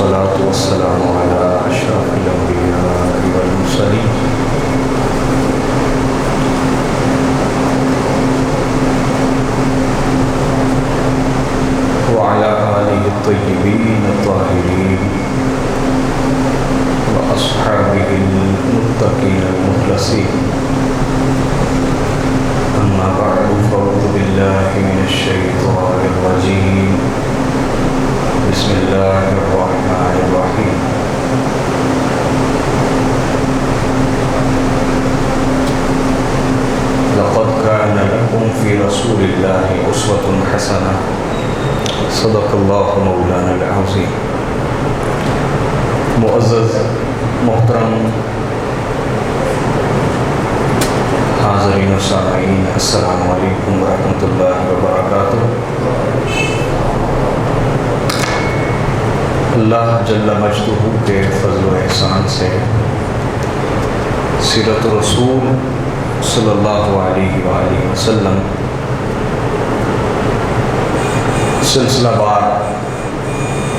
والصلاة والسلام على أشرف الأنبياء والمرسلين وعلى آله الطيبين الطاهرين وأصحابه المتقين المخلصين. أما بعد فأعوذ بالله من الشيطان الرجيم. بسم الله الرحمن الرحيم. لقد كان لكم في رسول الله أسوة حسنة. صدق الله مولانا العظيم. معزز محترم حاضرین و سامعین، السلام علیکم ورحمۃ اللہ وبرکاتہ۔ اللہ جل مجدہ کے فضل و احسان سے سیرت رسول صلی اللہ علیہ وآلہ وسلم سلسلہ بار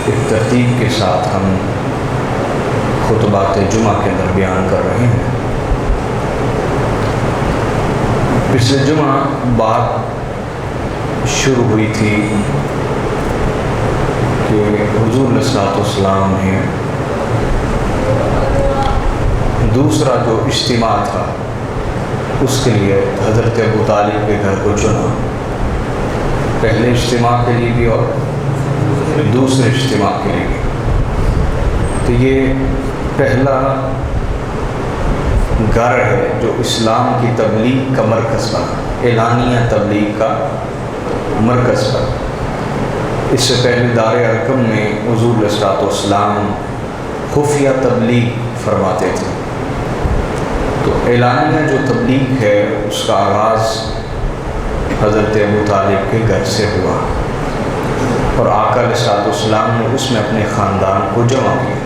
ایک ترتیب کے ساتھ ہم خطبات جمعہ کے اندر بیان کر رہے ہیں۔ پچھلے جمعہ بات شروع ہوئی تھی کہ حضور علیہ الصلوۃ والسلام نے دوسرا جو اجتماع تھا اس کے لیے حضرت ابو طالب کے گھر کو چنا، پہلے اجتماع کے لیے بھی اور دوسرے اجتماع کے لیے بھی۔ تو یہ پہلا گھر ہے جو اسلام کی تبلیغ کا مرکز بنا، اعلانیہ تبلیغ کا مرکز بنا۔ اس سے پہلے دار ارقم میں حضور علیہ الصلوۃ والسلام خفیہ تبلیغ فرماتے تھے۔ تو اعلانیہ جو تبلیغ ہے اس کا آغاز حضرت ابو طالب کے گھر سے ہوا اور آقا علیہ الصلوۃ والسلام نے اس میں اپنے خاندان کو جمع کیا۔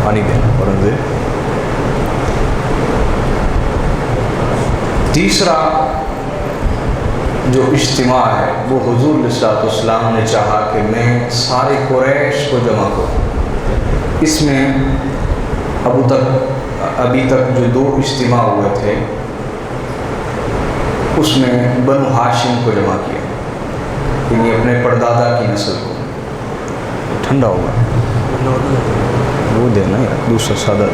پانی دینا پڑے۔ تیسرا جو اجتماع ہے وہ حضور علیہ الصلوۃ والسلام نے چاہا کہ میں سارے قریش کو جمع کروں۔ اس میں ابھی تک جو دو اجتماع ہوئے تھے اس میں بنو ہاشم کو جمع کیا، یعنی اپنے پردادا کی نسل کو۔ ٹھنڈا ہوگا وہ دینا یا دوسرا سادہ،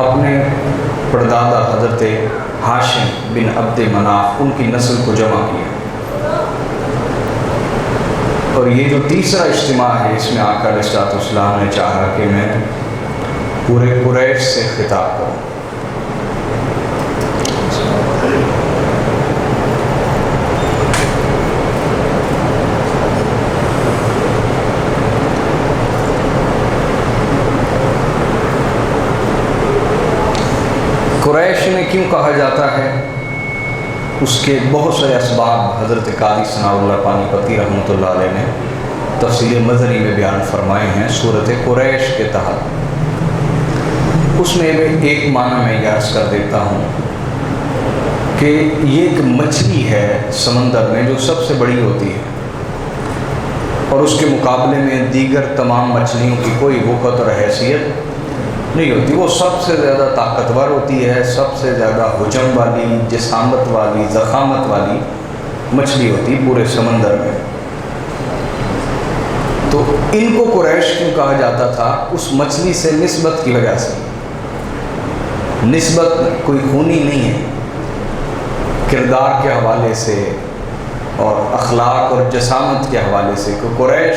اپنے پردادا حضرت ہاشم بن عبد مناف ان کی نسل کو جمع کیا۔ اور یہ جو تیسرا اجتماع ہے اس میں آقا علیہ الصلوۃ والسلام نے چاہا کہ میں پورے قریش سے خطاب کروں۔ قریش میں کیوں کہا جاتا ہے؟ اس کے بہت سے اسباب حضرت قاضی ثناء اللہ پانی پتی رحمۃ اللہ علیہ نے تفصیل مظہری میں بیان فرمائے ہیں سورۃ قریش کے تحت۔ اس میں ایک معنی میں یہ عرض کر دیتا ہوں کہ یہ ایک مچھلی ہے سمندر میں جو سب سے بڑی ہوتی ہے اور اس کے مقابلے میں دیگر تمام مچھلیوں کی کوئی وقت اور حیثیت نہیں ہوتی۔ وہ سب سے زیادہ طاقتور ہوتی ہے، سب سے زیادہ حجم والی، جسامت والی، ضخامت والی مچھلی ہوتی پورے سمندر میں۔ تو ان کو قریش کیوں کہا جاتا تھا؟ اس مچھلی سے نسبت کی وجہ سے۔ نسبت کوئی خونی نہیں ہے، کردار کے حوالے سے اور اخلاق اور جسامت کے حوالے سے کہ قریش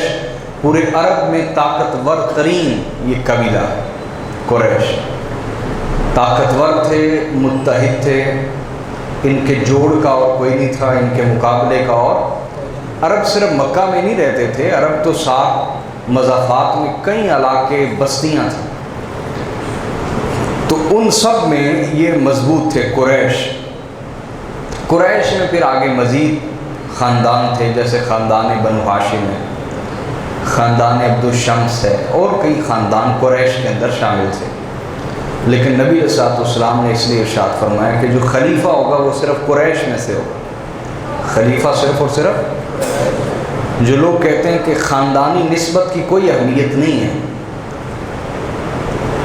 پورے عرب میں طاقتور ترین یہ قبیلہ ہے۔ قریش طاقتور تھے، متحد تھے، ان کے جوڑ کا اور کوئی نہیں تھا ان کے مقابلے کا۔ اور عرب صرف مکہ میں نہیں رہتے تھے، عرب تو ساتھ مضافات میں کئی علاقے بستیاں تھیں، تو ان سب میں یہ مضبوط تھے قریش۔ قریش میں پھر آگے مزید خاندان تھے، جیسے خاندان بنو ہاشم ہے، خاندان عبد الشمس ہے، اور کئی خاندان قریش کے اندر شامل تھے۔ لیکن نبی علیہ الصلوۃ والسلام نے اس لیے ارشاد فرمایا کہ جو خلیفہ ہوگا وہ صرف قریش میں سے ہوگا، خلیفہ صرف اور صرف جو لوگ کہتے ہیں کہ خاندانی نسبت کی کوئی اہمیت نہیں ہے،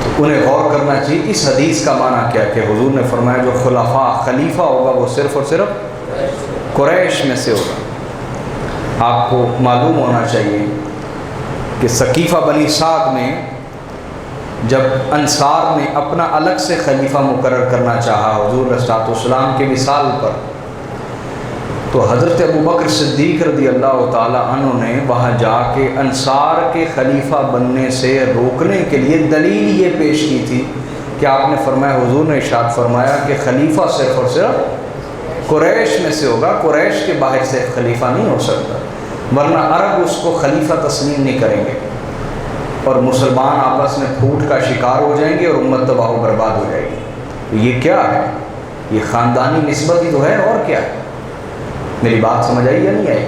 تو انہیں غور کرنا چاہیے اس حدیث کا معنی کیا کہ حضور نے فرمایا جو خلیفہ ہوگا وہ صرف اور صرف قریش میں سے ہوگا۔ آپ کو معلوم ہونا چاہیے کہ ثقیفہ بنی سعد میں جب انصار نے اپنا الگ سے خلیفہ مقرر کرنا چاہا حضور علیہ السلام کے مثال پر، تو حضرت ابوبکر صدیق رضی اللہ تعالی عنہ نے وہاں جا کے انصار کے خلیفہ بننے سے روکنے کے لیے دلیل یہ پیش کی تھی کہ آپ نے فرمایا، حضور نے ارشاد فرمایا کہ خلیفہ صرف اور صرف قریش میں سے ہوگا، قریش کے باہر سے خلیفہ نہیں ہو سکتا، ورنہ عرب اس کو خلیفہ تسلیم نہیں کریں گے اور مسلمان آپس میں پھوٹ کا شکار ہو جائیں گے اور امت تباہ و برباد ہو جائے گی۔ یہ کیا ہے؟ یہ خاندانی نسبت ہی تو ہے، اور کیا ہے؟ میری بات سمجھ آئی یا نہیں آئی؟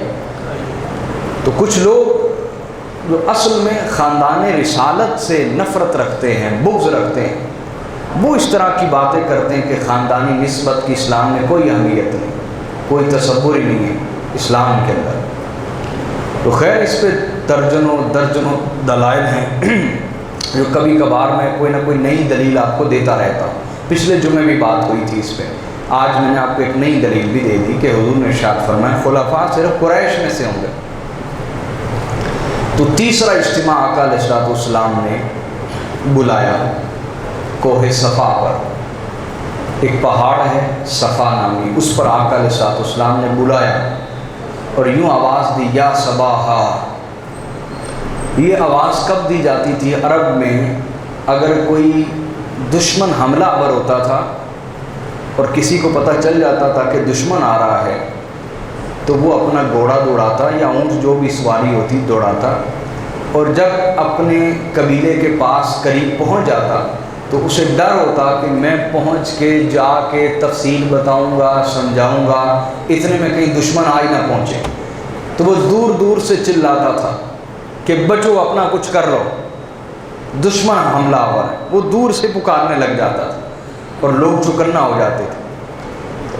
تو کچھ لوگ جو اصل میں خاندان رسالت سے نفرت رکھتے ہیں، بغض رکھتے ہیں، وہ اس طرح کی باتیں کرتے ہیں کہ خاندانی نسبت کی اسلام میں کوئی اہمیت نہیں، کوئی تصور ہی نہیں ہے اسلام کے اندر۔ تو خیر اس پہ درجنوں دلائل ہیں جو کبھی کبھار میں کوئی نہ کوئی نئی دلیل آپ کو دیتا رہتا ہوں۔ پچھلے جمعے بھی بات ہوئی تھی اس پہ، آج میں نے آپ کو ایک نئی دلیل بھی دے دی کہ حضور نے ارشاد فرمایا خلفاء صرف قریش میں سے ہوں گے۔ تو تیسرا اجتماع آقا علیہ السلام نے بلایا کوہ صفا پر، ایک پہاڑ ہے صفا نامی، اس پر آقا علیہ السلام نے بلایا اور یوں آواز دی یا صباحا۔ یہ آواز کب دی جاتی تھی؟ عرب میں اگر کوئی دشمن حملہ آور ہوتا تھا اور کسی کو پتہ چل جاتا تھا کہ دشمن آ رہا ہے تو وہ اپنا گھوڑا دوڑاتا یا اونٹ جو بھی سواری ہوتی دوڑاتا، اور جب اپنے قبیلے کے پاس قریب پہنچ جاتا تو اسے ڈر ہوتا کہ میں پہنچ کے جا کے تفصیل بتاؤں گا، سمجھاؤں گا، اتنے میں کہیں دشمن آ ہی نہ پہنچے، تو وہ دور دور سے چلاتا تھا کہ بچو اپنا کچھ کر لو، دشمن حملہ آور ہے، وہ دور سے پکارنے لگ جاتا تھا اور لوگ چکنا ہو جاتے تھے۔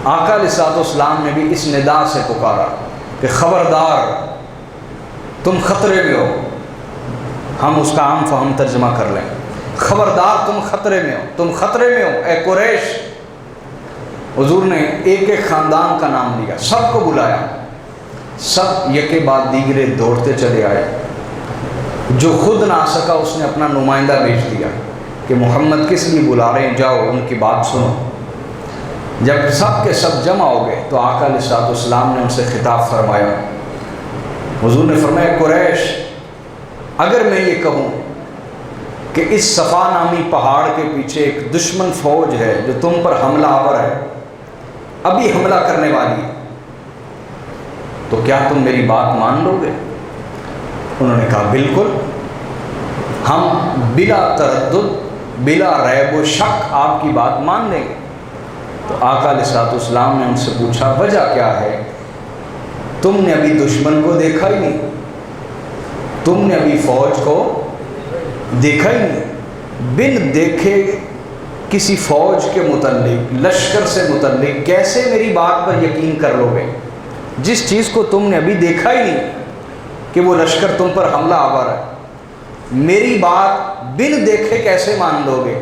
آقا علیہ السلام نے بھی اس ندا سے پکارا کہ خبردار تم خطرے میں ہو، ہم اس کا عام فہم ترجمہ کر لیں، خبردار تم خطرے میں ہو، تم خطرے میں ہو اے قریش۔ حضور نے ایک ایک خاندان کا نام لیا، سب کو بلایا، سب یکے بعد دیگرے دوڑتے چلے آئے، جو خود نہ آ سکا اس نے اپنا نمائندہ بھیج دیا کہ محمد کس لیے بلا رہے ہیں، جاؤ ان کی بات سنو۔ جب سب کے سب جمع ہو گئے تو آقا علیہ السلام نے ان سے خطاب فرمایا، حضور نے فرمایا قریش، اگر میں یہ کہوں کہ اس صفا نامی پہاڑ کے پیچھے ایک دشمن فوج ہے جو تم پر حملہ آور ہے، ابھی حملہ کرنے والی ہے، تو کیا تم میری بات مان لو گے؟ انہوں نے کہا بالکل، ہم بلا تردد بلا ریب و شک آپ کی بات مان لیں گے۔ تو آقا علیہ السلام نے ان سے پوچھا وجہ کیا ہے؟ تم نے ابھی دشمن کو دیکھا ہی نہیں، تم نے ابھی فوج کو دیکھا ہی نہیں، بن دیکھے کسی فوج کے متعلق، لشکر سے متعلق کیسے میری بات پر یقین کر لو گے؟ جس چیز کو تم نے ابھی دیکھا ہی نہیں کہ وہ لشکر تم پر حملہ آور ہے، میری بات بن دیکھے کیسے مان لو گے؟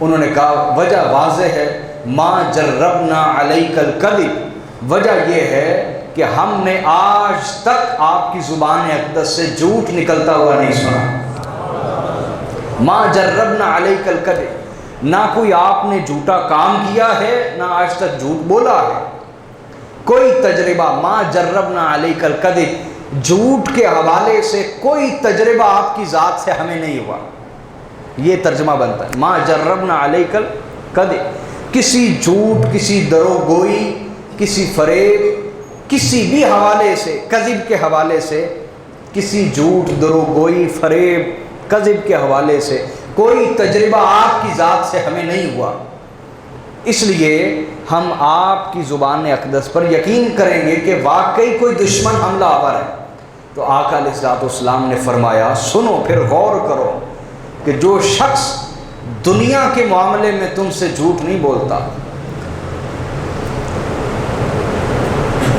انہوں نے کہا وجہ واضح ہے، ما جربنا علیک الکذب، وجہ یہ ہے کہ ہم نے آج تک آپ کی زبان اقدس سے جھوٹ نکلتا ہوا نہیں سنا۔ ما جربنا علیک الکذب، نہ کوئی آپ نے جھوٹا کام کیا ہے، نہ آج تک جھوٹ بولا ہے، کوئی تجربہ، ما جربنا علیک الکذب، جھوٹ کے حوالے سے کوئی تجربہ آپ کی ذات سے ہمیں نہیں ہوا۔ یہ ترجمہ بنتا ہے ما جربنا علیک الکذب، کسی جھوٹ، کسی دروغگوئی، کسی فریب، کسی بھی حوالے سے، کذب کے حوالے سے، کسی جھوٹ، دروغگوئی، فریب، کذب کے حوالے سے کوئی تجربہ آپ کی ذات سے ہمیں نہیں ہوا، اس لیے ہم آپ کی زبان اقدس پر یقین کریں گے کہ واقعی کوئی دشمن حملہ آور ہے۔ تو آقا علیہ السلام نے فرمایا سنو، پھر غور کرو کہ جو شخص دنیا کے معاملے میں تم سے جھوٹ نہیں بولتا،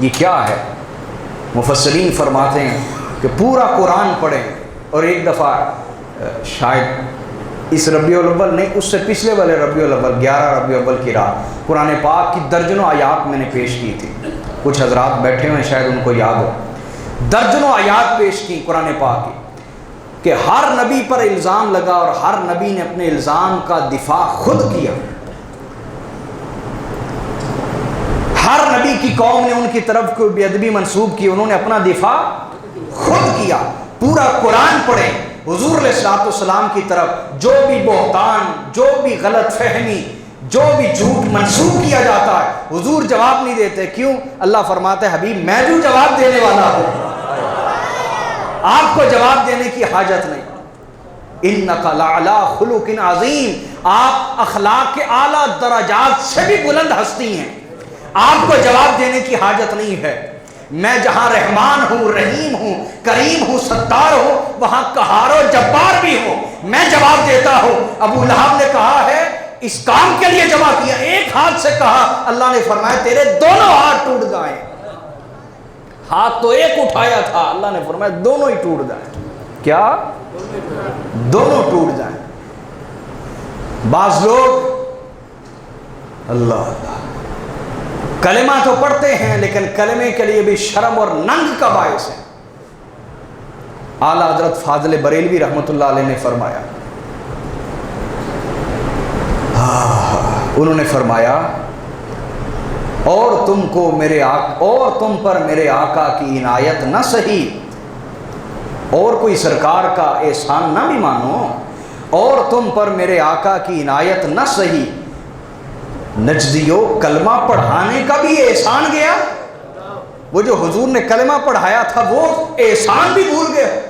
یہ کیا ہے؟ مفسرین فرماتے ہیں کہ پورا قرآن پڑھیں اور ایک دفعہ شاید اس ربیع الاول نہیں، اس سے پچھلے والے ربیع الاول 11 ربیع الاول کی رات قرآن پاک کی درجنوں آیات میں نے پیش کی تھی. کچھ حضرات بیٹھے ہوئے شاید ان کو یاد ہو. درجنوں آیات پیش کی قرآن پاک کی کہ ہر نبی پر الزام لگا اور ہر نبی نے اپنے الزام کا دفاع خود کیا. ہر نبی کی قوم نے ان کی طرف کوئی بے ادبی منسوب کی، انہوں نے اپنا دفاع خود کیا. پورا قرآن پڑھیں، حضور علیہ الصلوۃ والسلام کی طرف جو بھی بہتان، جو بھی غلط فہمی، جو بھی جھوٹ منسوب کیا جاتا ہے حضور جواب نہیں دیتے. کیوں؟ اللہ فرماتا ہے حبیب میں جو جواب دینے والا ہوں، آپ کو جواب دینے کی حاجت نہیں. انک لعلی خلق عظیم، آپ اخلاق کے اعلیٰ درجات سے بھی بلند ہستی ہیں، آپ کو جواب دینے کی حاجت نہیں ہے. میں جہاں رحمان ہوں، رحیم ہوں، کریم ہوں، ستار ہوں، وہاں قہار و جبار بھی ہوں، میں جواب دیتا ہوں. ابو لہب نے کہا ہے اس کام کے لیے جمع کیا، ایک ہاتھ سے کہا، اللہ نے فرمایا تیرے دونوں ہاتھ ٹوٹ جائیں. ہاتھ تو ایک اٹھایا تھا، اللہ نے فرمایا دونوں ہی ٹوٹ جائیں. کیا؟ دونوں ٹوٹ جائیں. بعض لوگ اللہ کلمہ تو پڑھتے ہیں لیکن کلمے کے لیے بھی شرم اور ننگ کا باعث ہے. اعلیٰ حضرت فاضل بریلوی رحمۃ اللہ علیہ نے فرمایا، انہوں نے فرمایا اور تم پر میرے آقا کی عنایت نہ سہی، اور کوئی سرکار کا احسان نہ بھی مانو، اور تم پر میرے آقا کی عنایت نہ سہی. نجدیو کلمہ پڑھانے کا بھی احسان گیا، وہ جو حضور نے کلمہ پڑھایا تھا وہ احسان بھی بھول گئے.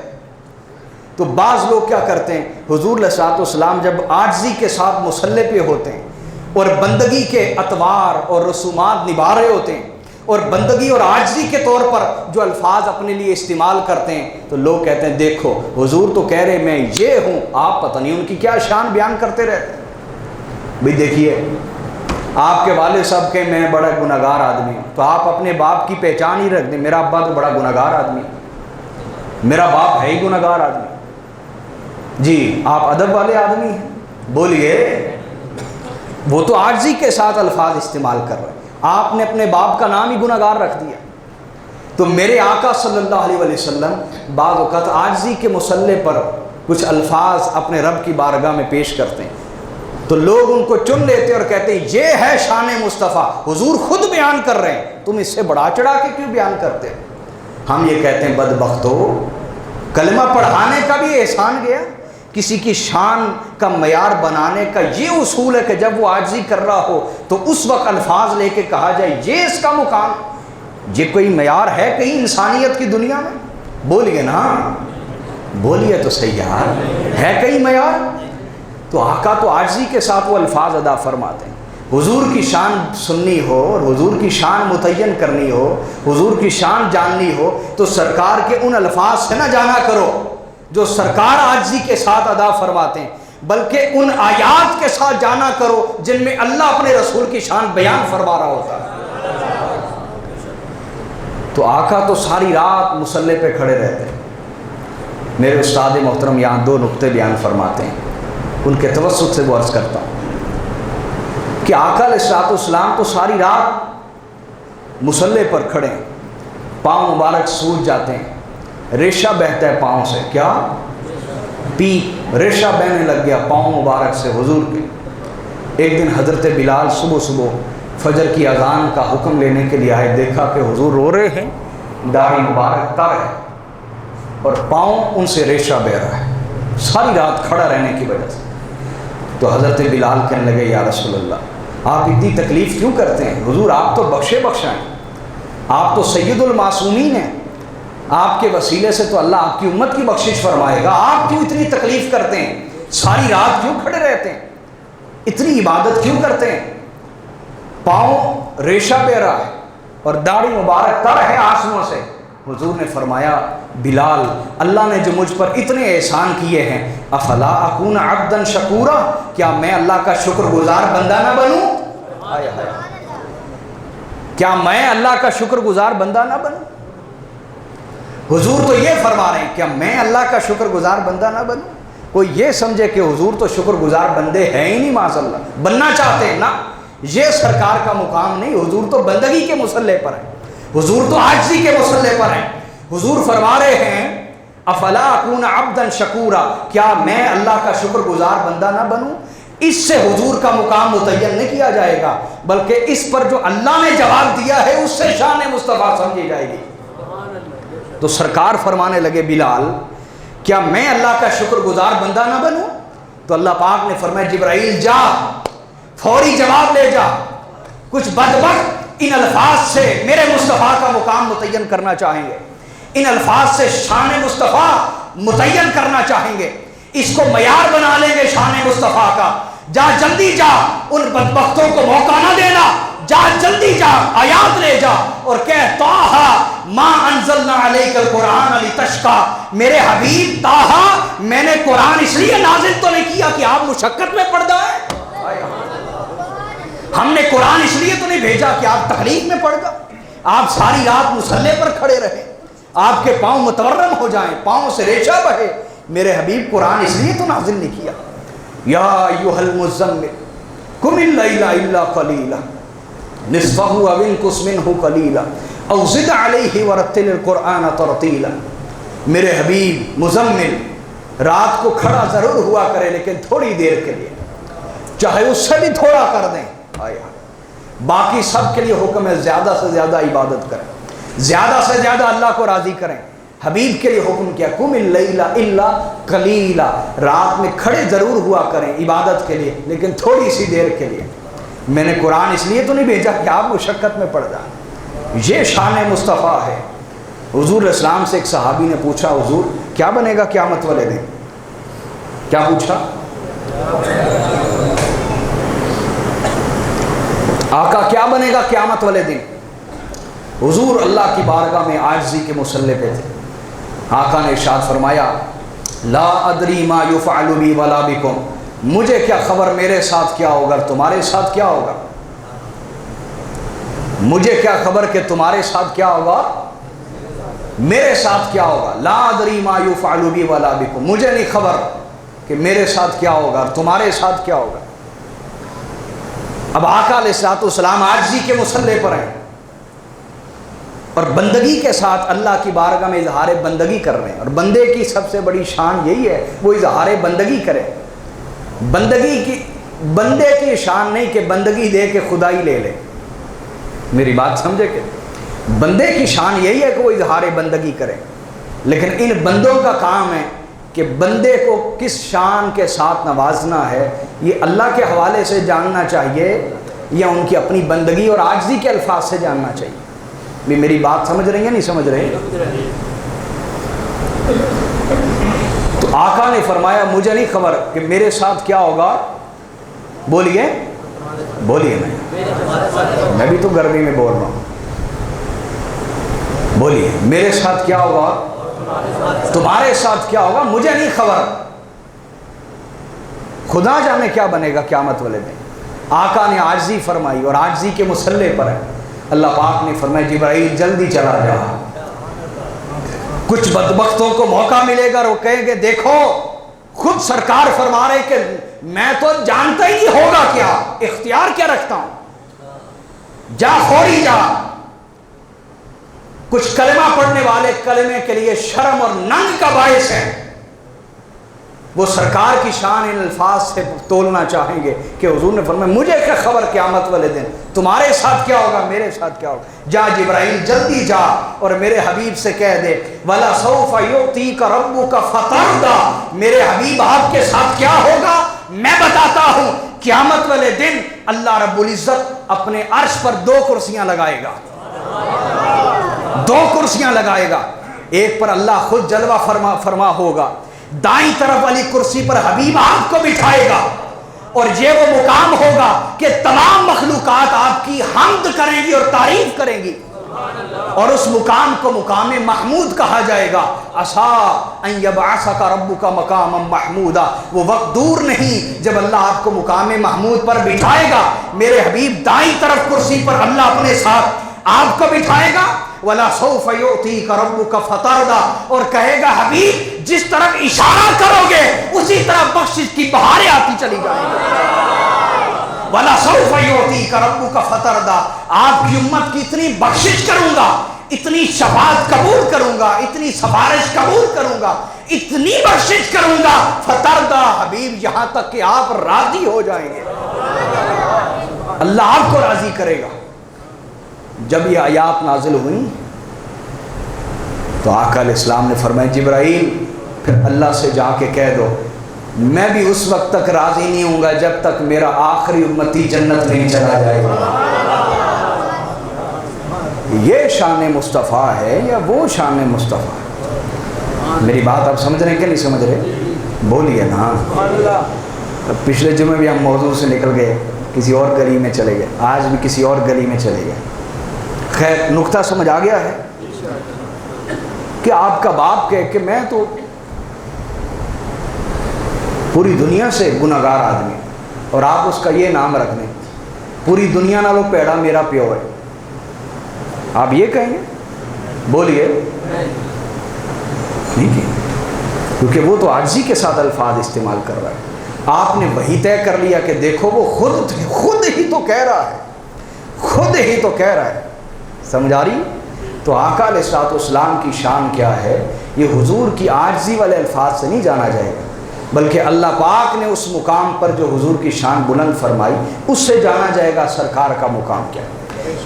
تو بعض لوگ کیا کرتے ہیں، حضور علیہ الصلوۃ والسلام جب عاجزی کے ساتھ مصلی پہ ہوتے ہیں اور بندگی کے اطوار اور رسومات نبھا رہے ہوتے ہیں اور بندگی اور عاجزی کے طور پر جو الفاظ اپنے لیے استعمال کرتے ہیں، تو لوگ کہتے ہیں دیکھو حضور تو کہہ رہے میں یہ ہوں، آپ پتہ نہیں ان کی کیا شان بیان کرتے رہتے ہیں. بھئی دیکھیے آپ کے والد صاحب کے میں بڑا گناہگار آدمی ہوں، تو آپ اپنے باپ کی پہچان ہی رکھ دیں، میرا ابا تو بڑا گناہگار آدمی ہے، میرا باپ ہے ہی گناہگار آدمی. جی آپ ادب والے آدمی ہیں، بولیے. وہ تو عاجزی کے ساتھ الفاظ استعمال کر رہے ہیں، آپ نے اپنے باپ کا نام ہی گناہگار رکھ دیا. تو میرے آقا صلی اللہ علیہ وسلم بعض اوقات عاجزی کے مصلی پر کچھ الفاظ اپنے رب کی بارگاہ میں پیش کرتے ہیں، تو لوگ ان کو چن لیتے اور کہتے ہیں یہ ہے شان مصطفیٰ، حضور خود بیان کر رہے ہیں، تم اس سے بڑھا چڑھا کے کیوں بیان کرتے ہیں؟ ہم یہ کہتے ہیں بدبختو، کلمہ پڑھانے کا بھی احسان گیا. کسی کی شان کا معیار بنانے کا یہ اصول ہے کہ جب وہ عاجزی کر رہا ہو تو اس وقت الفاظ لے کے کہا جائے یہ اس کا مقام. یہ کوئی معیار ہے کہیں انسانیت کی دنیا میں؟ بولیے نا، بولیے تو صحیح یار، ہے کہیں معیار؟ تو آقا تو عاجزی کے ساتھ وہ الفاظ ادا فرماتے ہیں. حضور کی شان سننی ہو اور حضور کی شان متعین کرنی ہو، حضور کی شان جاننی ہو، تو سرکار کے ان الفاظ سے نہ جانا کرو جو سرکار عاجزی کے ساتھ ادا فرماتے ہیں، بلکہ ان آیات کے ساتھ جانا کرو جن میں اللہ اپنے رسول کی شان بیان فرما رہا ہوتا ہے. تو آقا تو ساری رات مصلی پہ کھڑے رہتے ہیں. میرے استاد محترم یہاں 2 نقطے بیان فرماتے ہیں، ان کے توسط سے وہ عرض کرتا ہوں کہ آقا علیہ الصلوۃ والسلام تو ساری رات مصلی پر کھڑے ہیں، پاؤں مبارک سوج جاتے ہیں، ریشہ بہتا ہے پاؤں سے. کیا؟ ریشہ بہنے لگ گیا پاؤں مبارک سے حضور کے. ایک دن حضرت بلال صبح فجر کی اذان کا حکم لینے کے لیے آئے، دیکھا کہ حضور رو رہے ہیں، داڑھی مبارک تر ہے اور پاؤں ان سے ریشہ بہ رہا ہے ساری رات کھڑا رہنے کی وجہ سے. تو حضرت بلال کہنے لگے یا رسول اللہ آپ اتنی تکلیف کیوں کرتے ہیں؟ حضور آپ تو بخشے بخشائیں، آپ تو سید المعصومین ہیں، آپ کے وسیلے سے تو اللہ آپ کی امت کی بخشش فرمائے گا، آپ کیوں اتنی تکلیف کرتے ہیں؟ ساری رات کیوں کھڑے رہتے ہیں؟ اتنی عبادت کیوں کرتے ہیں؟ پاؤں ریشہ بہ رہا ہے اور داڑھی مبارک تر ہے آنسوؤں سے. حضور نے فرمایا بلال اللہ نے جو مجھ پر اتنے احسان کیے ہیں، افلا اکون عبدا شکورا، کیا میں اللہ کا شکر گزار بندہ نہ بنوں؟ کیا میں اللہ کا شکر گزار بندہ نہ بنوں؟ حضور تو یہ فرما رہے ہیں کیا میں اللہ کا شکر گزار بندہ نہ بنوں؟ کوئی یہ سمجھے کہ حضور تو شکر گزار بندے ہیں ہی نہیں، معاذ اللہ بننا چاہتے ہیں نا، یہ سرکار کا مقام نہیں، حضور تو بندگی کے مسئلے پر ہیں، حضور تو عاجزی کے مسئلے پر ہیں۔ حضور فرما رہے ہیں افلا اکون عبدا شکورا، کیا میں اللہ کا شکر گزار بندہ نہ بنوں؟ اس سے حضور کا مقام متعین نہیں کیا جائے گا، بلکہ اس پر جو اللہ نے جواب دیا ہے اس سے شان مصطفیٰ سمجھی جائے گی۔ تو سرکار فرمانے لگے بلال کیا میں اللہ کا شکر گزار بندہ نہ بنوں؟ تو اللہ پاک نے فرمایا جبرائیل جا، فوری جواب لے جا، کچھ بدبخت ان الفاظ سے میرے مصطفیٰ کا مقام متعین کرنا چاہیں گے، ان الفاظ سے شان مصطفیٰ متعین کرنا چاہیں گے، اس کو معیار بنا لیں گے شان مصطفیٰ کا۔ جا جلدی جا، ان بدبختوں کو موقع نہ دینا، جا جلدی جا، آیات لے جا اور کہہ طٰہٰ ما انزلنا علیک القرآن لتشقیٰ، میرے حبیب طٰہٰ میں نے قرآن اس لیے نازل تو نہیں کیا کہ آپ مشقت میں پڑ جائیں، ہم نے قرآن اس لیے تو نہیں بھیجا کہ آپ تکلیف میں پڑ گئے، آپ ساری رات مصلے پر کھڑے رہے، آپ کے پاؤں متورم ہو جائیں، پاؤں سے ریشہ بہے، میرے حبیب قرآن اس لیے تو نازل نہیں کیا۔ یا ایھا المزمل قم اللیل الا قلیلا نصفہ او انقص منہ قلیلا او زد علیہ ورتل القرآن ترتیلا، میرے حبیب مزمل رات کو کھڑا ضرور ہوا کرے لیکن تھوڑی دیر کے لیے، چاہے اس سے بھی تھوڑا کر دیں، باقی سب کے لیے حکم ہے زیادہ سے زیادہ عبادت کریں، زیادہ سے زیادہ اللہ کو راضی کریں۔ حبیب کے لیے حکم کیا قم اللیل الا قلیلا، رات میں کھڑے ضرور ہوا کریں عبادت کے لیے لیکن تھوڑی سی دیر کے لیے، میں نے قرآن اس لیے تو نہیں بھیجا کہ آپ مشقت میں پڑ جائیں، یہ شان مصطفیٰ ہے۔ حضور اسلام سے ایک صحابی نے پوچھا حضور کیا بنے گا قیامت والے دن؟ کیا پوچھا؟ آقا کیا بنے گا قیامت والے دن؟ حضور اللہ کی بارگاہ میں عاجزی کے مصلے پہ تھے، آقا نے ارشاد فرمایا لا ادری ما یفعل بی ولا بکم، مجھے کیا خبر میرے ساتھ کیا ہوگا تمہارے ساتھ کیا ہوگا، مجھے کیا خبر کہ تمہارے ساتھ کیا ہوگا میرے ساتھ کیا ہوگا، لا ادری ما یفعل بی ولا بکم، مجھے نہیں خبر کہ میرے ساتھ کیا ہوگا اور تمہارے ساتھ کیا ہوگا۔ اب آقا علیہ الصلوۃ والسلام عاجزی کے مصلے پر ہیں اور بندگی کے ساتھ اللہ کی بارگاہ میں اظہار بندگی کر رہے ہیں، اور بندے کی سب سے بڑی شان یہی ہے وہ اظہار بندگی کرے۔ بندے کی شان نہیں کہ بندگی دے کے خدائی لے لے، میری بات سمجھے کہ بندے کی شان یہی ہے کہ وہ اظہار بندگی کرے، لیکن ان بندوں کا کام ہے کہ بندے کو کس شان کے ساتھ نوازنا ہے یہ اللہ کے حوالے سے جاننا چاہیے یا ان کی اپنی بندگی اور عاجزی کے الفاظ سے جاننا چاہیے۔ بھی میری بات سمجھ رہی ہیں نہیں سمجھ رہے؟ تو آقا نے فرمایا مجھے نہیں خبر کہ میرے ساتھ کیا ہوگا، بولیے بولیے، میں بھی تو گرمی میں بول رہا ہوں، بولیے میرے ساتھ کیا ہوگا، تمہارے ساتھ کیا ہوگا، مجھے نہیں خبر، خدا جانے کیا بنے گا قیامت والے دن۔ آقا نے عاجزی فرمائی اور عاجزی کے مسئلے پر ہے، اللہ پاک نے فرمایا جبرائیل جلدی چلا جا، کچھ بدبختوں کو موقع ملے گا اور وہ کہیں گے دیکھو خود سرکار فرما رہے کہ میں تو جانتا ہی نہیں ہوگا کیا، اختیار کیا رکھتا ہوں، جا فوری جا۔ کچھ کلمہ پڑھنے والے کلمے کے لیے شرم اور ننگ کا باعث ہے، وہ سرکار کی شان ان الفاظ سے تولنا چاہیں گے کہ حضور نے فرمایا مجھے کیا خبر قیامت والے دن تمہارے ساتھ کیا ہوگا، میرے ساتھ کیا ہوگا، جا جبرائیل جلدی جا اور میرے حبیب سے کہہ دے وَلَسَوْفَ يُعْطِيكَ رَبُّكَ فَتَرْضَىٰ، میرے حبیب آپ کے ساتھ کیا ہوگا میں بتاتا ہوں۔ قیامت والے دن اللہ رب العزت اپنے عرش پر 2 کرسیاں لگائے گا، 2 کرسیاں لگائے گا، ایک پر اللہ خود جلوہ فرما ہوگا، دائیں طرف والی کرسی پر حبیب آپ کو بٹھائے گا، اور یہ وہ مقام ہوگا کہ تمام مخلوقات آپ کی حمد کریں گی اور تعریف کریں گی، اور اس مقام کو مقام محمود کہا جائے گا۔ عَسَىٰ أَن يَبْعَثَكَ رَبُّكَ مَقَامًا مَحْمُودًا، وہ وقت دور نہیں جب اللہ آپ کو مقام محمود پر بٹھائے گا۔ میرے حبیب دائیں طرف کرسی پر اللہ اپنے ساتھ آپ کو بٹھائے گا وَلَا سَوْفَ يُعْطِيكَ رَبُّكَ فَتَرْضَىٰ، اور کہے گا حبیب جس طرف اشارہ کرو گے اسی طرف بخشش کی بہاریں آتی چلی جائیں گی۔ وَلَا سَوْفَ يُعْطِيكَ رَبُّكَ فَتَرْضَىٰ، آپ کی امت کی اتنی بخشش کروں گا، اتنی شفاعت قبول کروں گا، اتنی سفارش قبول کروں گا، اتنی بخشش کروں گا، فترضیٰ حبیب یہاں تک کہ آپ راضی ہو جائیں گے، اللہ آپ کو راضی کرے گا۔ جب یہ آیات نازل ہوئیں تو آقا علیہ السلام نے فرمایا جبرائیل پھر اللہ سے جا کے کہہ دو میں بھی اس وقت تک راضی نہیں ہوں گا جب تک میرا آخری امتی جنت نہیں چلا جائے گا۔ یہ شان مصطفیٰ ہے یا وہ شان مصطفیٰ ہے؟ میری بات آپ سمجھ رہے ہیں کہ نہیں سمجھ رہے؟ بولیے نا۔ پچھلے جمعے بھی ہم موضوع سے نکل گئے، کسی اور گلی میں چلے گئے، آج بھی کسی اور گلی میں چلے گئے۔ خیر نقطہ سمجھ آ گیا ہے کہ آپ کا باپ کہے کہ میں تو پوری دنیا سے گناہگار آدمی اور آپ اس کا یہ نام رکھ دیں پوری دنیا نالوں پیڑا میرا پیو ہے، آپ یہ کہیں گے؟ بولیے نہیں کہ کیونکہ وہ تو عاجزی کے ساتھ الفاظ استعمال کر رہا ہے۔ آپ نے وہی طے کر لیا کہ دیکھو وہ خود ہی تو کہہ رہا ہے، خود ہی تو کہہ رہا ہے، سمجھ آ رہی؟ تو آقا علیہ السلام کی شان کیا ہے؟ یہ حضور کی عاجزی والے الفاظ سے نہیں جانا جائے گا، بلکہ اللہ پاک نے اس مقام پر جو حضور کی شان بلند فرمائی اس سے جانا جائے گا سرکار کا مقام کیا ہے۔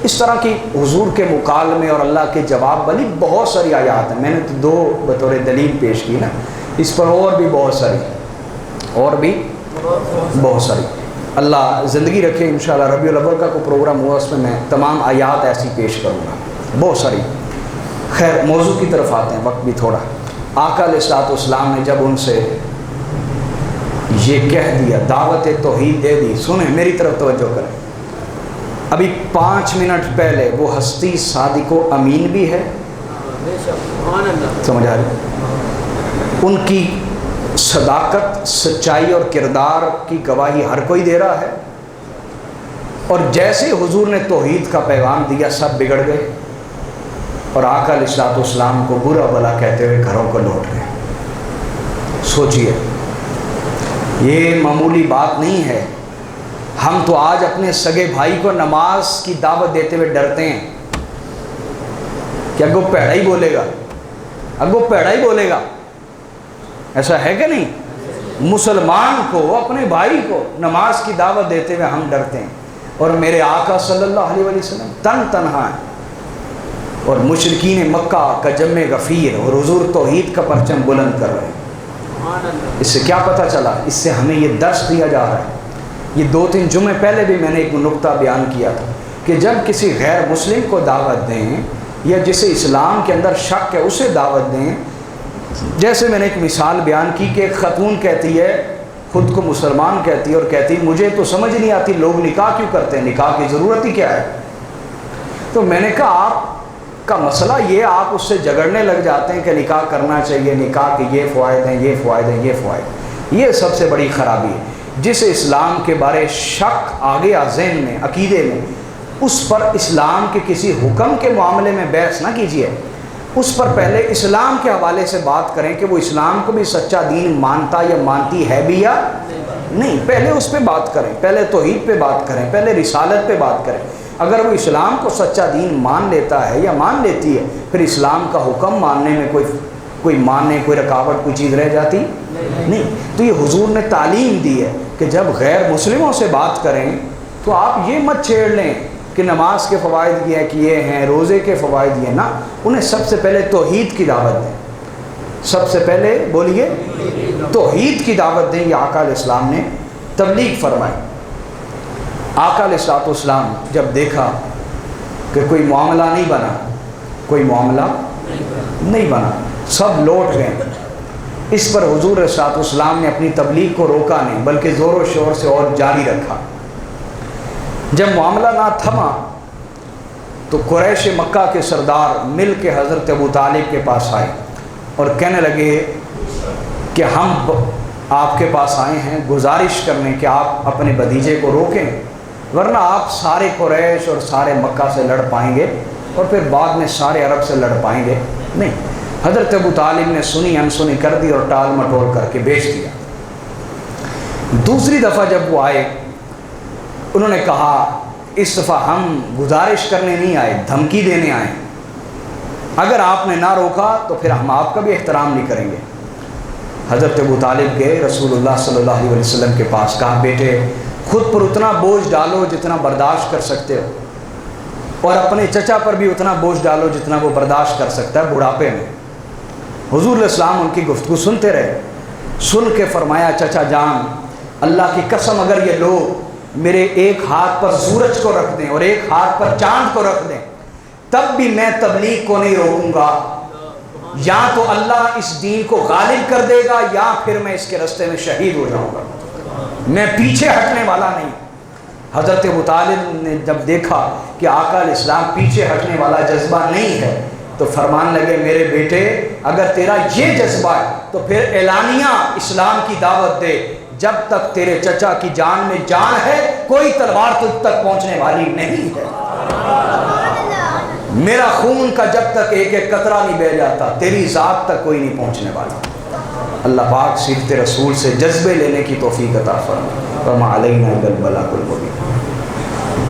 اس طرح کی حضور کے مکالمے اور اللہ کے جواب والی بہت ساری آیات ہیں، میں نے تو دو بطور دلیل پیش کی نا، اس پر اور بھی بہت ساری اللہ زندگی رکھے انشاءاللہ ربیع الاول کا کوئی پروگرام ہوا اس میں تمام آیات ایسی پیش کروں گا، بہت ساری۔ خیر موضوع کی طرف آتے ہیں، وقت بھی تھوڑا۔ آقا علیہ السلام نے جب ان سے یہ کہہ دیا، دعوت توحید دے دی، سنیں میری طرف توجہ کریں، ابھی 5 منٹ پہلے وہ ہستی صادق و امین بھی ہے، سمجھ آ رہی؟ ان کی صداقت، سچائی اور کردار کی گواہی ہر کوئی دے رہا ہے، اور جیسے حضور نے توحید کا پیغام دیا سب بگڑ گئے اور آقا علیہ السلام کو برا بھلا کہتے ہوئے گھروں کو لوٹ گئے۔ سوچئے یہ معمولی بات نہیں ہے، ہم تو آج اپنے سگے بھائی کو نماز کی دعوت دیتے ہوئے ڈرتے ہیں کہ اگو پیڑا ہی بولے گا، ایسا ہے کہ نہیں؟ مسلمان کو، اپنے بھائی کو نماز کی دعوت دیتے ہوئے ہم ڈرتے ہیں، اور میرے آقا صلی اللہ علیہ وسلم تنہا ہیں اور مشرکین مکہ کا جمع غفیر اور حضور توحید کا پرچم بلند کر رہے ہیں۔ اس سے کیا پتہ چلا؟ اس سے ہمیں یہ درس دیا جا رہا ہے، یہ 2-3 جمعے پہلے بھی میں نے ایک نقطہ بیان کیا تھا کہ جب کسی غیر مسلم کو دعوت دیں یا جسے اسلام کے اندر شک ہے اسے دعوت دیں، جیسے میں نے ایک مثال بیان کی کہ ایک خاتون کہتی ہے، خود کو مسلمان کہتی ہے اور کہتی ہے مجھے تو سمجھ نہیں آتی لوگ نکاح کیوں کرتے ہیں، نکاح کی ضرورت ہی کیا ہے؟ تو میں نے کہا آپ کا مسئلہ یہ، آپ اس سے جھگڑنے لگ جاتے ہیں کہ نکاح کرنا چاہیے، نکاح کے یہ فوائد ہیں، یہ فوائد ہیں، یہ فوائد، یہ سب سے بڑی خرابی ہے۔ جس اسلام کے بارے شک آ گیا ذہن میں، عقیدے میں، اس پر اسلام کے کسی حکم کے معاملے میں بحث نہ کیجیے، اس پر پہلے اسلام کے حوالے سے بات کریں کہ وہ اسلام کو بھی سچا دین مانتا یا مانتی ہے بھی یا نہیں، پہلے اس پہ بات کریں، پہلے توحید پہ بات کریں، پہلے رسالت پہ بات کریں۔ اگر وہ اسلام کو سچا دین مان لیتا ہے یا مان لیتی ہے، پھر اسلام کا حکم ماننے میں کوئی رکاوٹ، کوئی چیز رہ جاتی نہیں۔ تو یہ حضور نے تعلیم دی ہے کہ جب غیر مسلموں سے بات کریں تو آپ یہ مت چھیڑ لیں کہ نماز کے فوائد یہ ہے کہ یہ ہیں، روزے کے فوائد یہ، نہ، انہیں سب سے پہلے توحید کی دعوت دیں، سب سے پہلے بولیے توحید کی دعوت دیں۔ یہ آقا علیہ السلام نے تبلیغ فرمائی۔ آقا علیہ السلام جب دیکھا کہ کوئی معاملہ نہیں بنا، سب لوٹ گئے، اس پر حضور علیہ السلام نے اپنی تبلیغ کو روکا نہیں بلکہ زور و شور سے اور جاری رکھا۔ جب معاملہ نہ تھما تو قریش مکہ کے سردار مل کے حضرت ابو طالب کے پاس آئے اور کہنے لگے کہ ہم آپ کے پاس آئے ہیں گزارش کرنے کہ آپ اپنے بھتیجے کو روکیں ورنہ آپ سارے قریش اور سارے مکہ سے لڑ پائیں گے اور پھر بعد میں سارے عرب سے لڑ پائیں گے نہیں۔ حضرت ابو طالب نے سنی انسنی کر دی اور ٹال مٹول کر کے بیچ دیا۔ دوسری دفعہ جب وہ آئے انہوں نے کہا اس دفعہ ہم گزارش کرنے نہیں آئے، دھمکی دینے آئے، اگر آپ نے نہ روکا تو پھر ہم آپ کا بھی احترام نہیں کریں گے۔ حضرت ابو طالب گئے رسول اللہ صلی اللہ علیہ وسلم کے پاس، کہا بیٹے خود پر اتنا بوجھ ڈالو جتنا برداشت کر سکتے ہو، اور اپنے چچا پر بھی اتنا بوجھ ڈالو جتنا وہ برداشت کر سکتا ہے بڑھاپے میں۔ حضور علیہ السلام ان کی گفتگو سنتے رہے، سن کے فرمایا چچا جان اللہ کی قسم اگر یہ لوگ میرے ایک ہاتھ پر سورج کو رکھ دیں اور ایک ہاتھ پر چاند کو رکھ دیں تب بھی میں تبلیغ کو نہیں روکوں گا، یا تو اللہ اس دین کو غالب کر دے گا یا پھر میں اس کے راستے میں شہید ہو جاؤں گا، میں پیچھے ہٹنے والا نہیں۔ حضرت ابو طالب نے جب دیکھا کہ آقا علیہ السلام پیچھے ہٹنے والا جذبہ نہیں ہے تو فرمان لگے میرے بیٹے اگر تیرا یہ جذبہ ہے تو پھر اعلانیہ اسلام کی دعوت دے، جب تک تیرے چچا کی جان میں جان ہے کوئی تلوار تجھ تک پہنچنے والی نہیں ہے، میرا خون کا جب تک ایک ایک قطرہ نہیں بہہ جاتا تیری ذات تک کوئی نہیں پہنچنے والا۔ اللہ پاک سیرت رسول سے جذبے لینے کی توفیق عطا فرمائے۔ وما علینا الا البلاغ المبین۔